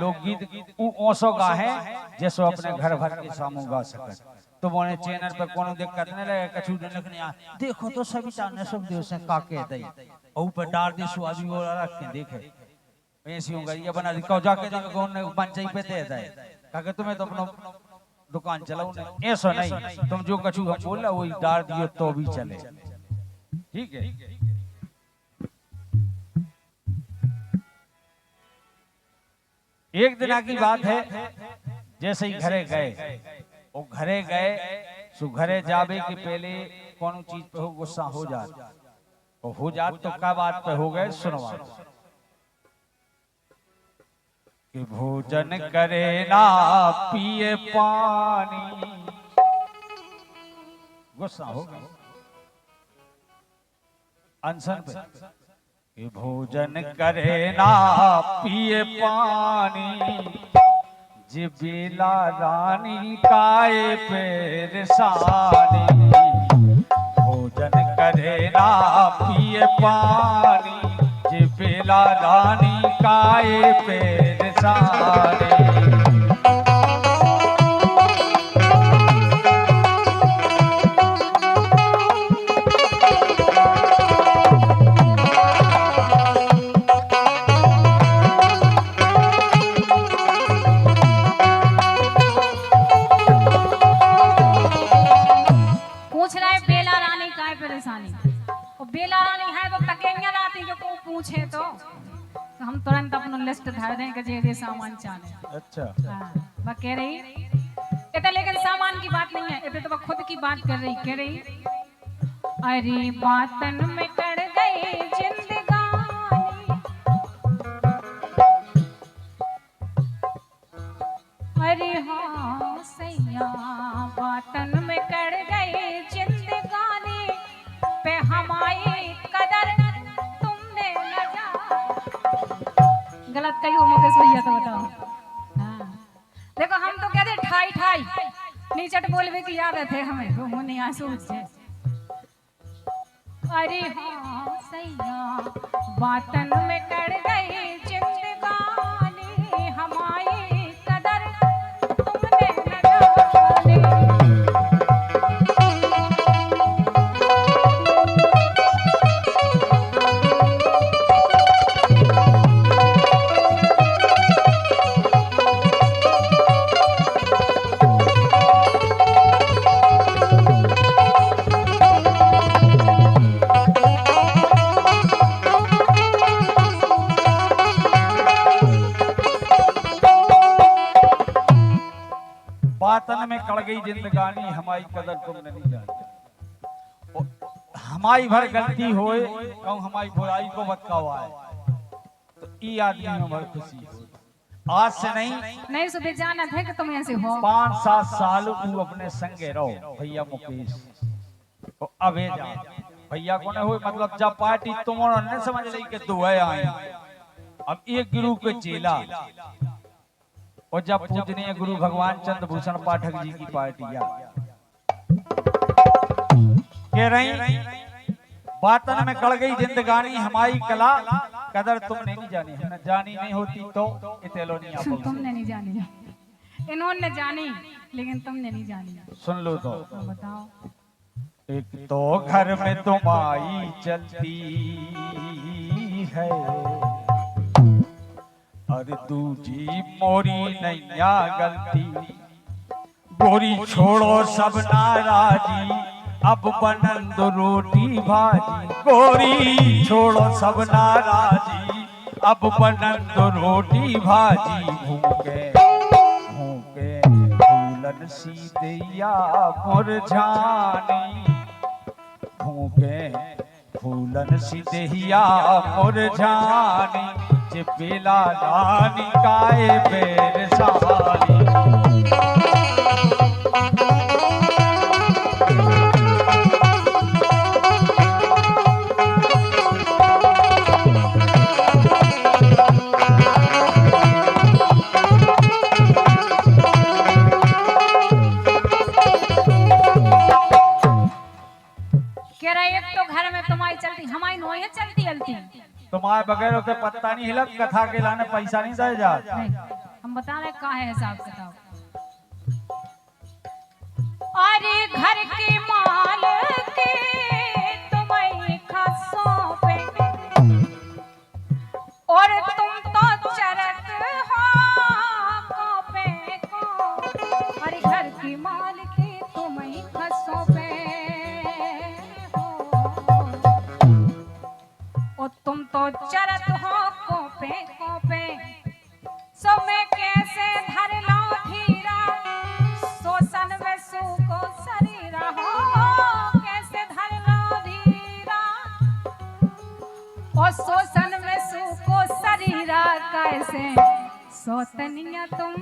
लोकगीत ओसो गाहे जैसो अपने घर भर के सामू गा सकत। तो बोले चैनल पे कोनो दिक्कत नहीं लगे कछु लिखने देखो तो सभी चाने सब दिवस से काके दई औ पे डार दे सु आदमी और रख के देखे ऐसी होगा ये बना दी कहो जाके देखे कौन ने पंचाई पे दे दे काके तुम्हें तो अपना दुकान चलाओ नहीं ऐसा नहीं तुम जो कछु हम बोल रहा वही डार दियो तो भी चले। ठीक है। एक दिन की बात है जैसे ही घरे गए वो घरे गए सो घरे जावे के पहले कौन चीज पे हो गुस्सा हो जात और हो जात तो क्या बात पे हो गए सुनवा कि भोजन करे ना पिए पानी गुस्सा हो गया अनशन पे कि भोजन करे ना पिए पानी जिबिला रानी काए पेरसानी भोजन करे ना पिए पानी जिबिला रानी काए पेरसानी। बेला रानी है तो टकेंगे लाती जो को पूछे तो हम तुरंत अपना लिस्ट धर दें कि जे सामान चाहे। अच्छा हाँ वह कह रही इतना लेकिन सामान की बात नहीं है इतना तो वह खुद की बात कर रही कह रही अरे बातन में कर गई जिंदगानी अरे हाँ सैया बातन में कर गई जिंदगानी पे हमारी कदर तुमने न जानी। गलत कही हो मुकेश भैया तो बताओ। हाँ देखो हम तो कहते ठाई ठाई नीचट बोलवे की आदत है हमें वो मुनि आंसू से अरे हाँ सैया बातन में कर गई जिंदगानी हमारी कदर तुमने न जानी। बातन में कड़ गई जिंदगानी हमारी कदर तुमने नहीं जानी हमारी भर गलती होए कहूं हमारी बुराई को बतकावा है तो ई आदमी में भर खुशी हो आज से नहीं सुबह जाना थे कि तुम ऐसे हो 5-7 साल तू अपने संगे रहो भैया मुकेश तो अबे जा भैया को ने हो मतलब जब पार्टी तुम्हारा ने समझ ली कि तू है आई अब एक गुरु के चेला और जब पूजनीय गुरु भगवान चंद्रभूषण पाठक जी की पार्टी कह रही बातन में कड़ गई जिंदगानी हमारी कला कदर तुमने नहीं जानी हमने जानी नहीं होती तो इतेलो नहीं तुमने नहीं जानी इन्होंने जानी लेकिन तुमने नहीं जानी। सुन लो तो बताओ। एक तो घर में तुम्हारी चलती है अरे दूजी मोरी नैया गलती गोरी छोड़ो सब नाराजी अब बनंद रोटी भाजी गोरी छोड़ो सब नाराजी अब बनंद रोटी भाजी भूखे भूखे फूलन सीधिया मुरझानी भूखे फूलन सीधिया मुरझानी जिबिला रानी काए पेरसानी। कह रहा एक तो घर में तुम्हारी चलती हमारी नोए चलती हलती तुम्हारे बगैर होते पत्ता नहीं हिलत कथा के लाने पैसा नहीं दे जा हम बता रहे का है हिसाब किताब। अरे घर की माल के तुम्हें खसों पे और तुम तो चरत हो कोपे को। अरे घर की माल की तुम्हें खसों पे हो और तुम तो चरत हो कोपे कोपे। सो मैं कैसे धर लो धीरा शोषण में सूको शरीरा हो। कैसे धर लो धीरा और शोषण में सूको शरीरा। कैसे सोतनिया तुम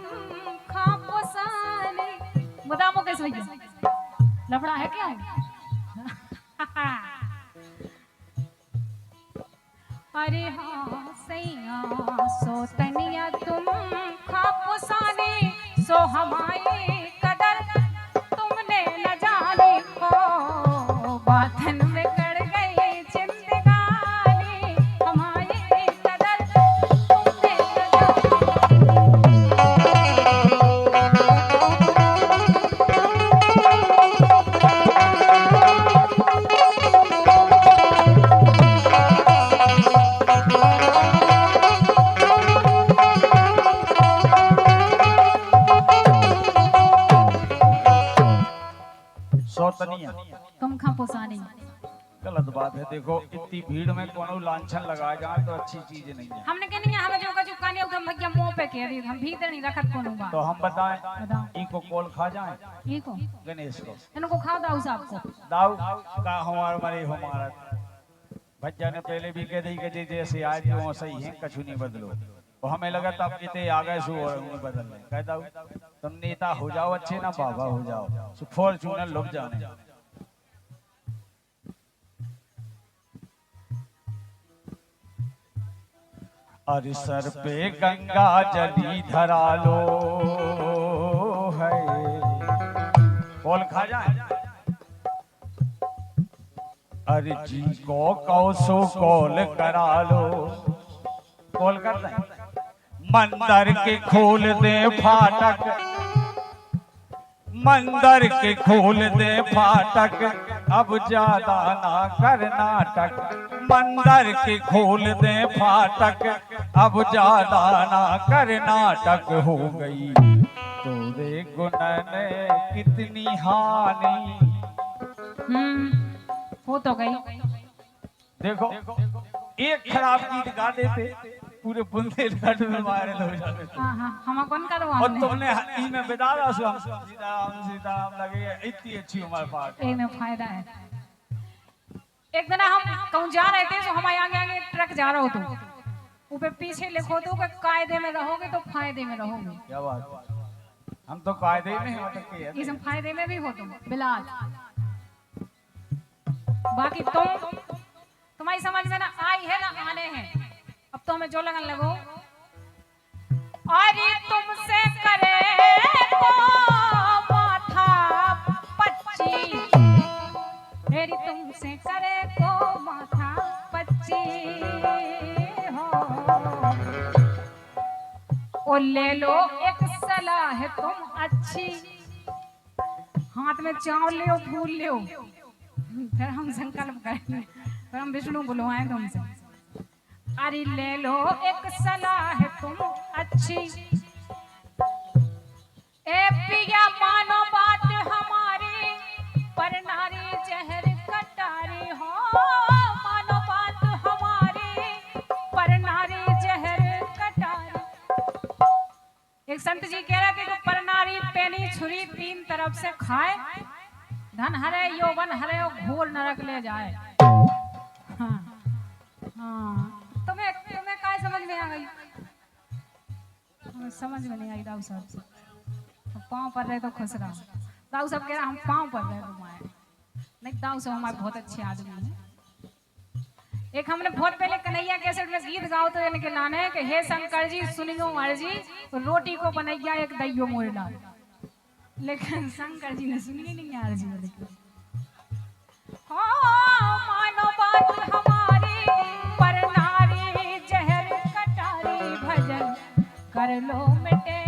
खापो सानी। बताओ मुकेश भैया लफड़ा है क्या? अरे हाँ सैया सोतनिया तुम खापो सानी। सो हमारी कदर तुमने न जानी हो। बाथन में कर गई जिंदगानी हमारी कदर तुमने न सौतनिया तुम खापो सानी। गलत बात है। देखो इतनी भीड़ में कोनो लांछन लगाया जाए तो अच्छी चीज नहीं है। हमने कहनी है हमें जो का चुका नहीं उधर भैया मुंह पे कह रही हम भीतर नहीं रखत कोनो बात। तो हम बताएं बताओ इनको कोल खा जाए ये को गणेश को इनको खाओ दाऊ साहब को। दाऊ का हमार मरे हमारा भज्जा ने पहले भी कह दी कि जैसे आए थे वो सही है कछु नहीं बदलो। तो हमें लगा तब कितने आ गए सो और उन्हें बदल रहे। कह दाऊ तुम नेता हो जाओ अच्छे ना बाबा हो जाओ सो फॉर्च्यूनर लोग जाने। अरे सर पे गंगा जली धरा लो है कौल खा जाए। अरे जी को कौसो कौल करा लो कौल कर दें। मंदिर के खोल दे फाटक मंदिर के खोल दे फाटक अब ज्यादा ना कर नाटक। मंदिर के खोल दे फाटक अब ज्यादा ना कर नाटक। हो गई तोरे गुनन कितनी हानि। हो तो गई। देखो एक खराब गीत गा देते पूरे बुंदेलखंड में वायरल हो जाते। हां हां हम कौन करो और हमने तुमने ई में बता रहा सो हम सीताराम लगे इतनी अच्छी हमारे पास। ए में फायदा है। एक दिन हम कहूं जा रहे थे तो हमारे आगे आगे ट्रक जा रहा हो तो ऊपर पीछे लिखो तो कि कायदे में रहोगे तो फायदे में रहोगे। क्या बात हम तो कायदे में हैं इसमें फायदे में भी हो तुम बिलाल। बाकी तुम्हारी समझ में ना आई है ना आने हैं। अब तो हमें जो लगन लगो। अरे तुमसे करे को माथा पच्ची। मेरी तुमसे करे को माथा पच्ची हो। ओ ले लो एक सलाह तुम अच्छी। हाथ में चावल ले फूल ले फिर हम संकल्प करेंगे फिर हम विष्णु बुलवाएं तुमसे। अरे ले लो एक सलाह तुम अच्छी। ए पिया मानो बात हमारी पर नारी जहर कटारी हो। मानो बात हमारी पर नारी जहर कटारी। एक संत जी कह रहे थे कि पर नारी पेनी छुरी तीन तरफ से खाए। धन हरे यौवन हरे और घोर नरक ले जाए। हाँ हाँ तुम्हें क्या समझ में आ गई? हमें समझ में नहीं आई दाऊ साहब से। पाँव पर रहे तो खुश रहो। दाऊ साहब कह रहा हम पाँव पर रहे तुम्हारे नहीं। दाऊ साहब हमारे बहुत अच्छे आदमी हैं। एक हमने बहुत पहले कन्हैया कैसेट में गीत गाओ तो इनके लाने कि हे शंकर जी सुनियो मर्जी रोटी को बनैया एक दैयो मोर डाल। लेकिन शंकर जी ने सुनी नहीं यार जी। लेकिन हाँ मानो बात हमारी पर नारी जहर कटारी। भजन कर लो मिटे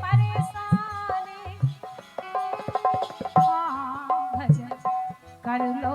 परेशानी, हाँ भजन कर लो